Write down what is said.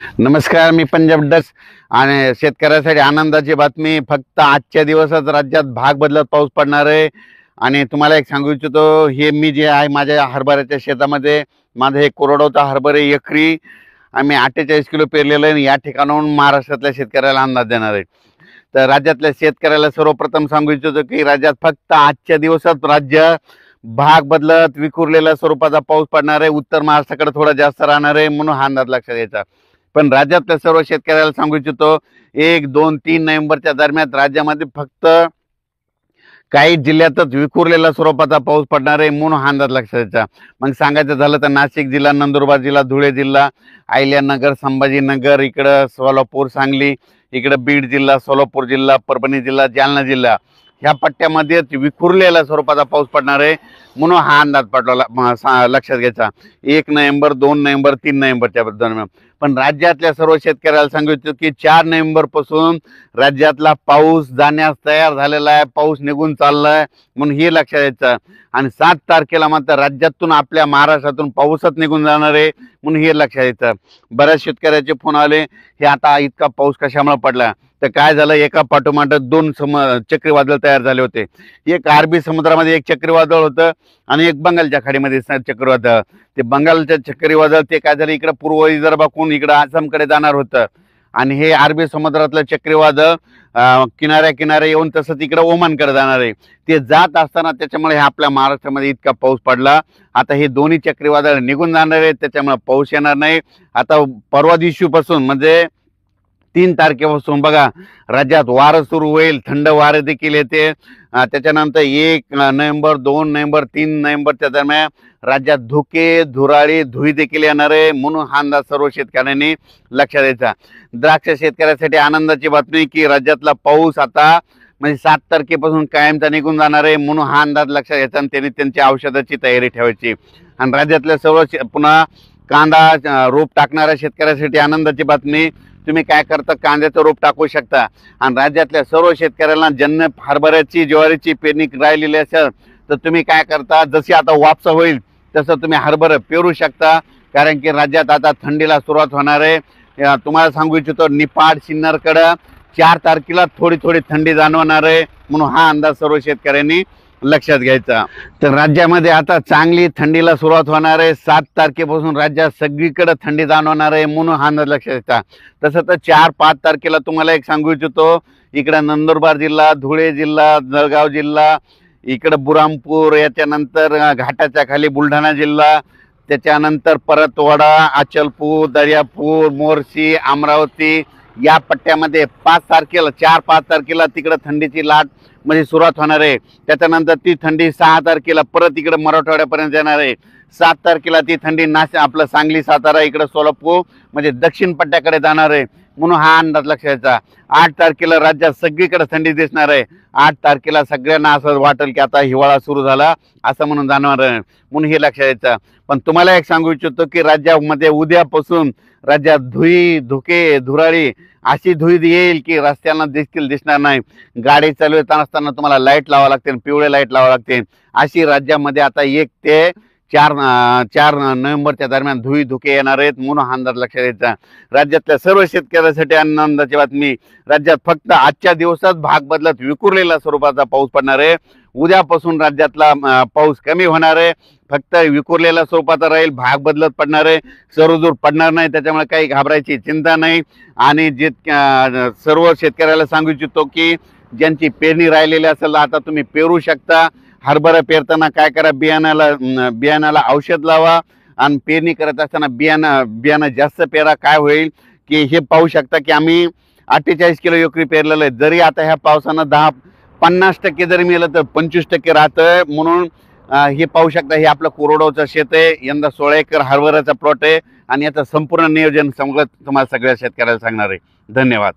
नमस्कार, मी पंजाब डस आणि शेतकऱ्यासाठी आनंदाची बातमी. फक्त आजच्या दिवसात राज्यात भाग बदलत पाऊस पडणार आहे. आणि तुम्हाला एक सांगू इच्छितो, हे मी जे आहे माझ्या हरभऱ्याच्या शेतामध्ये, माझं हे कोरडवाचा हरभरे एकरी आम्ही 48 किलो पेरलेलं आहे. या ठिकाणाहून महाराष्ट्रातल्या शेतकऱ्याला अंदाज देणार आहे. तर राज्यातल्या शेतकऱ्याला सर्वप्रथम सांगू इच्छितो की राज्यात फक्त आजच्या दिवसात राज्य भाग बदलत विखुरलेल्या स्वरूपाचा पाऊस पडणार आहे. उत्तर महाराष्ट्राकडे थोडा जास्त राहणार आहे, म्हणून हा अंदाज लक्षात घ्यायचा. पण राज्यातल्या सर्व शेतकऱ्याला सांगू इच्छितो, 1, 2, 3 नोव्हेंबरच्या दरम्यान राज्यामध्ये फक्त काही जिल्ह्यातच विखुरलेल्या स्वरूपाचा पाऊस पडणार आहे, म्हणून हा अंदाज लक्षात घ्यायचा. मग सांगायचं झालं तर नाशिक जिल्हा, नंदुरबार जिल्हा, धुळे जिल्हा, अहिल्यानगर, संभाजीनगर, इकडं सोलापूर, सांगली, इकडं बीड जिल्हा, सोलापूर जिल्हा, परभणी जिल्हा, जालना जिल्हा, ह्या पट्ट्यामध्ये विखुरलेल्या स्वरूपाचा पाऊस पडणार आहे, म्हणून हा अंदाज पडला लक्षात घ्यायचा. 1 नोव्हेंबर, 2 नोव्हेंबर, 3 नोव्हेंबरच्या दरम्यान. पण राज्यातल्या सर्व शेतकऱ्याला सांगितलं की 4 नोव्हेंबर पासून राज्यातला पाऊस जाण्यास तयार झालेला आहे, पाऊस निघून चाललाय, म्हणून हे लक्षात घ्यायचं. आणि 7 तारखेला मात्र राज्यातून आपल्या महाराष्ट्रातून पाऊसच निघून जाणार आहे, म्हणून हे लक्षात घ्यायचं. बऱ्याच शेतकऱ्याचे फोन आले, हे आता इतका पाऊस कशामुळे पडला. तर काय झालं, एका पाठोपाठ 2 चक्रीवादळ तयार झाले होते. एक अरबी समुद्रामध्ये एक चक्रीवादळ होतं आणि एक बंगालच्या खाडीमध्ये चक्रीवादळ. ते बंगालच्या चक्रीवादळ ते काय झालं, इकडे पूर्व विदर्भाकडून इकडे आसामकडे जाणार होतं. आणि हे अरबी समुद्रातलं चक्रीवादळ किनाऱ्या येऊन तसं तिकडे ओमानकडे जाणार आहे. ते जात असताना त्याच्यामुळे हे आपल्या महाराष्ट्रामध्ये इतका पाऊस पडला. आता हे दोन्ही चक्रीवादळ निघून जाणार आहेत, त्याच्यामुळे पाऊस येणार नाही. आता परवा दिवशीपासून म्हणजे 3 तारखेपासून बघा राज्यात वारं सुरू होईल, थंड वारे देखील येते. त्याच्यानंतर 1 नोव्हेंबर, 2 नोव्हेंबर, 3 नोव्हेंबरच्या दरम्यान राज्यात धुके, धुराळी, धुई देखील येणार आहे, म्हणून हा अंदाज सर्व शेतकऱ्यांनी लक्षात द्यायचा. द्राक्ष शेतकऱ्यासाठी आनंदाची बातमी की राज्यातला पाऊस आता म्हणजे 7 तारखेपासून कायमचा निघून जाणार आहे, म्हणून हा अंदाज लक्षात घ्यायचा आणि त्यांनी त्यांच्या औषधाची तयारी ठेवायची. आणि राज्यातल्या सर्व पुन्हा कांदा रोप टाकणाऱ्या शेतकऱ्यासाठी आनंदाची बातमी, तुम्ही काय करता, कांद्याचं रोप टाकू शकता. आणि राज्यातल्या सर्व शेतकऱ्यांना ज्यांना हरभऱ्याची, ज्वारीची पेरणी राहिलेली असेल तर तुम्ही काय करता, जशी आता वापसा होईल तसं तुम्ही हरभरा पेरू शकता. कारण की राज्यात आता थंडीला सुरुवात होणार आहे. तुम्हाला सांगू इच्छितो, निफाड, सिन्नरकडं 4 तारखेला थोडी थोडी थंडी जाणवणार आहे, म्हणून हा अंदाज सर्व शेतकऱ्यांनी लक्षात घ्यायचा. तर राज्यामध्ये आता चांगली थंडीला सुरुवात होणार आहे. 7 तारखेपासून राज्यात सगळीकडे थंडी जाणवणार आहे, म्हणून हा अंदाज लक्षात घ्यायचा. तसं तर 4-5 तारखेला तुम्हाला एक सांगू इच्छितो, इकडं नंदुरबार जिल्हा, धुळे जिल्हा, जळगाव जिल्हा, इकडं बुरामपूर, याच्यानंतर घाटाच्या खाली बुलढाणा जिल्हा, त्याच्यानंतर परतवाडा, अचलपूर, दर्यापूर, मोर्शी, अमरावती या पट्ट्यामध्ये 5 तारखेला 4-5 तारखेला तिकडं थंडीची लाट म्हणजे सुरुवात होणार आहे. त्याच्यानंतर ती थंडी 6 तारखेला परत इकडं मराठवाड्यापर्यंत येणार आहे. 7 तारखेला ती थंडी आपलं सांगली, सातारा, इकडं सोलापूर म्हणजे दक्षिण पट्ट्याकडे जाणार आहे, म्हणून हा अंदाज लक्षात घ्यायचा. 8 तारखेला राज्यात सगळीकडे थंडी दिसणार आहे. 8 तारखेला सगळ्यांना असं वाटेल की आता हिवाळा सुरू झाला असं म्हणून जाणवणार आहे, म्हणून हे लक्षात घ्यायचं. पण तुम्हाला एक सांगू इच्छितो की राज्यामध्ये उद्यापासून राज्यात धुके, धुराळी अशी धुई येईल की रस्त्यांना देखील दिसणार नाही. गाडी चालवत असताना तुम्हाला लाईट लावावं लागते, पिवळे लाईट लावावं लागते. अशी राज्यामध्ये आता 1 ते 4 नोव्हेंबरच्या दरम्यान धुके येणार आहेत, म्हणून हा अंदाज लक्षात घ्यायचा. राज्यातल्या सर्व शेतकऱ्यांसाठी आनंदाची बातमी, राज्यात फक्त आजच्या दिवसात भाग बदलत विखुरलेल्या स्वरूपाचा पाऊस पडणार आहे. उद्यापासून राज्यातला पाऊस कमी होणार आहे, फक्त विखुरलेल्या स्वरूपाचा राहील, भाग बदलत पडणार आहे, सर्वदूर पडणार नाही. त्याच्यामुळे काही घाबरायची चिंता नाही. आणि जे सर्व शेतकऱ्याला सांगू इच्छितो की ज्यांची पेरणी राहिलेली असेल आता तुम्ही पेरू शकता. हरभरा पेरताना काय करा, बियाणाला औषध लावा आणि पेरणी करत असताना बियाणं जास्त पेरा. काय होईल की हे पाहू शकता की आम्ही 48 किलो एकरी पेरलेलं आहे. जरी आता ह्या पावसानं 50% जरी मिळालं तर 25% राहतं, म्हणून हे पाहू शकता. हे आपलं कोरडवाचं शेत आहे, यंदा 16 एकर हरभऱ्याचा प्लॉट आहे आणि याचं संपूर्ण नियोजन तुम्हाला सगळ्या शेतकऱ्याला सांगणार आहे. धन्यवाद.